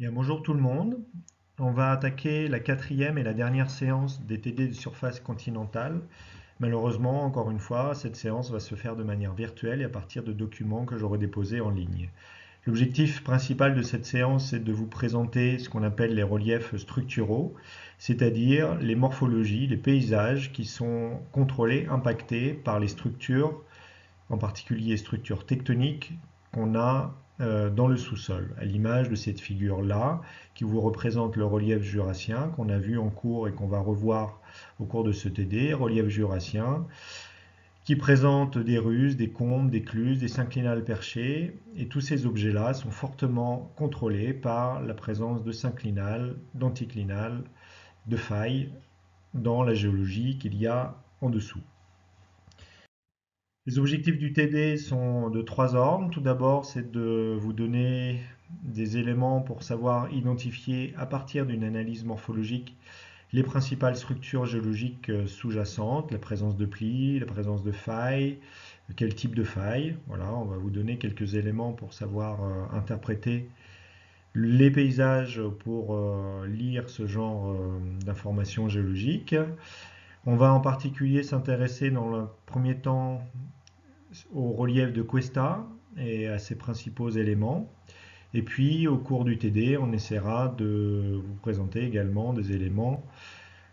Bien, bonjour tout le monde. On va attaquer la quatrième et la dernière séance des TD de surface continentale. Malheureusement, encore une fois, cette séance va se faire de manière virtuelle et à partir de documents que j'aurai déposés en ligne. L'objectif principal de cette séance, c'est de vous présenter ce qu'on appelle les reliefs structuraux, c'est-à-dire les morphologies, les paysages qui sont contrôlés, impactés par les structures, en particulier les structures tectoniques qu'on a dans le sous-sol, à l'image de cette figure-là, qui vous représente le relief jurassien qu'on a vu en cours et qu'on va revoir au cours de ce TD, relief jurassien, qui présente des ruses, des combes, des cluses, des synclinales perchées, et tous ces objets-là sont fortement contrôlés par la présence de synclinales, d'anticlinales, de failles dans la géologie qu'il y a en dessous. Les objectifs du TD sont de trois ordres. Tout d'abord, c'est de vous donner des éléments pour savoir identifier à partir d'une analyse morphologique les principales structures géologiques sous-jacentes, la présence de plis, la présence de failles, quel type de failles. Voilà, on va vous donner quelques éléments pour savoir interpréter les paysages pour lire ce genre d'informations géologiques. On va en particulier s'intéresser dans le premier temps au relief de Cuesta et à ses principaux éléments. Et puis au cours du TD, on essaiera de vous présenter également des éléments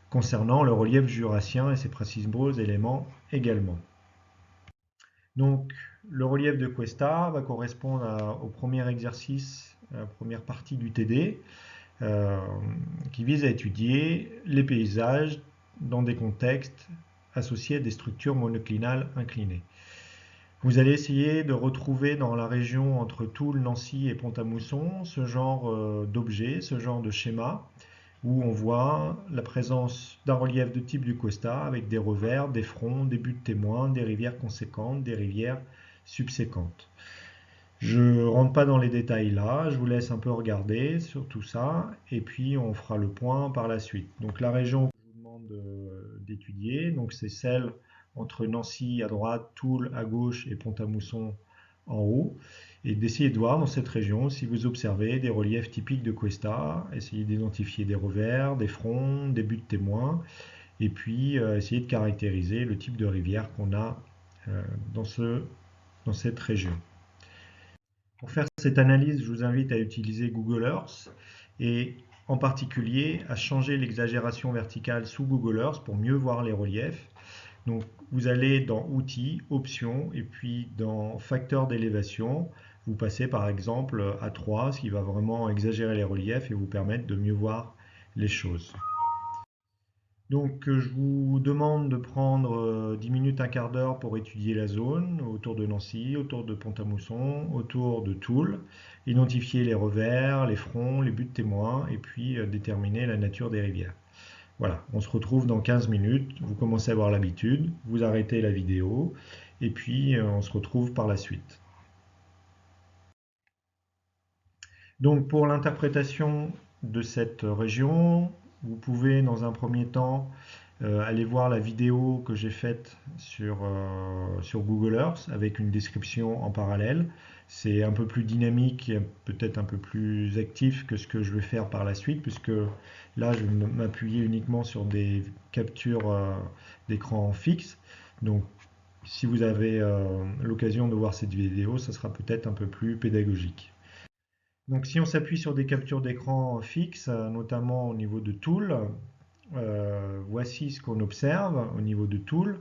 concernant le relief jurassien et ses principaux éléments également. Donc le relief de Cuesta va correspondre au premier exercice, à la première partie du TD, qui vise à étudier les paysages dans des contextes associés à des structures monoclinales inclinées. Vous allez essayer de retrouver dans la région entre Toul, Nancy et Pont-à-Mousson ce genre d'objet, ce genre de schéma, où on voit la présence d'un relief de type du Cuesta avec des revers, des fronts, des buttes témoins, des rivières conséquentes, des rivières subséquentes. Je ne rentre pas dans les détails là, je vous laisse un peu regarder sur tout ça, et puis on fera le point par la suite. Donc la région que je vous demande d'étudier, donc c'est celle entre Nancy à droite, Toul à gauche et Pont-à-Mousson en haut, et d'essayer de voir dans cette région si vous observez des reliefs typiques de Cuesta, essayez d'identifier des revers, des fronts, des buttes témoins, et puis essayer de caractériser le type de rivière qu'on a dans cette région. Pour faire cette analyse, je vous invite à utiliser Google Earth et en particulier à changer l'exagération verticale sous Google Earth pour mieux voir les reliefs. Donc vous allez dans Outils, Options et puis dans Facteurs d'élévation. Vous passez par exemple à 3, ce qui va vraiment exagérer les reliefs et vous permettre de mieux voir les choses. Donc je vous demande de prendre 10 minutes, un quart d'heure pour étudier la zone autour de Nancy, autour de Pont-à-Mousson, autour de Toul, identifier les revers, les fronts, les buttes témoins et puis déterminer la nature des rivières. Voilà, on se retrouve dans 15 minutes, vous commencez à avoir l'habitude, vous arrêtez la vidéo et puis on se retrouve par la suite. Donc pour l'interprétation de cette région, vous pouvez dans un premier temps aller voir la vidéo que j'ai faite sur Google Earth avec une description en parallèle. C'est un peu plus dynamique et peut-être un peu plus actif que ce que je vais faire par la suite, puisque là je vais m'appuyer uniquement sur des captures d'écran fixe. Donc si vous avez l'occasion de voir cette vidéo, ça sera peut-être un peu plus pédagogique. Donc si on s'appuie sur des captures d'écran fixes, notamment au niveau de Toul, voici ce qu'on observe au niveau de Toul.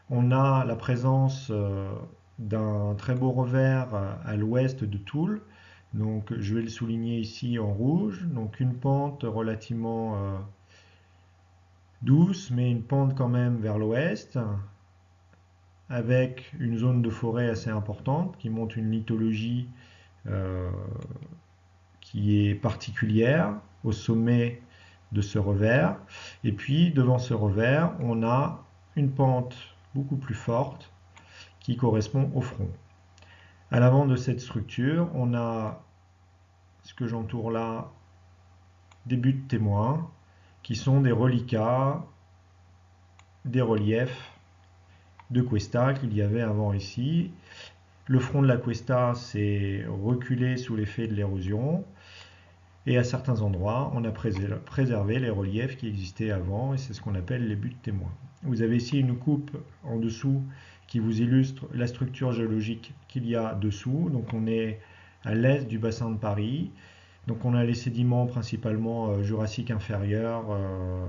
On a la présence d'un très beau revers à l'ouest de Toul. Donc je vais le souligner ici en rouge. Donc une pente relativement douce, mais une pente quand même vers l'ouest, avec une zone de forêt assez importante qui montre une lithologie qui est particulière au sommet de ce revers. Et puis devant ce revers, on a une pente beaucoup plus forte qui correspond au front. À l'avant de cette structure, on a ce que j'entoure là des buttes témoins qui sont des reliquats, des reliefs de Cuesta qu'il y avait avant ici. Le front de la Cuesta s'est reculé sous l'effet de l'érosion. Et à certains endroits, on a préservé les reliefs qui existaient avant, et c'est ce qu'on appelle les buttes témoins. Vous avez ici une coupe en dessous qui vous illustre la structure géologique qu'il y a dessous. Donc on est à l'est du bassin de Paris. Donc on a les sédiments principalement jurassique inférieur,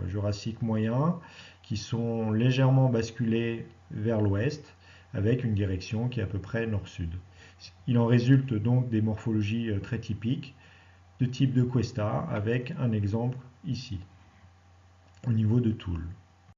jurassique moyen, qui sont légèrement basculés vers l'ouest, avec une direction qui est à peu près nord-sud. Il en résulte donc des morphologies très typiques de type de Cuesta, avec un exemple ici, au niveau de Toul.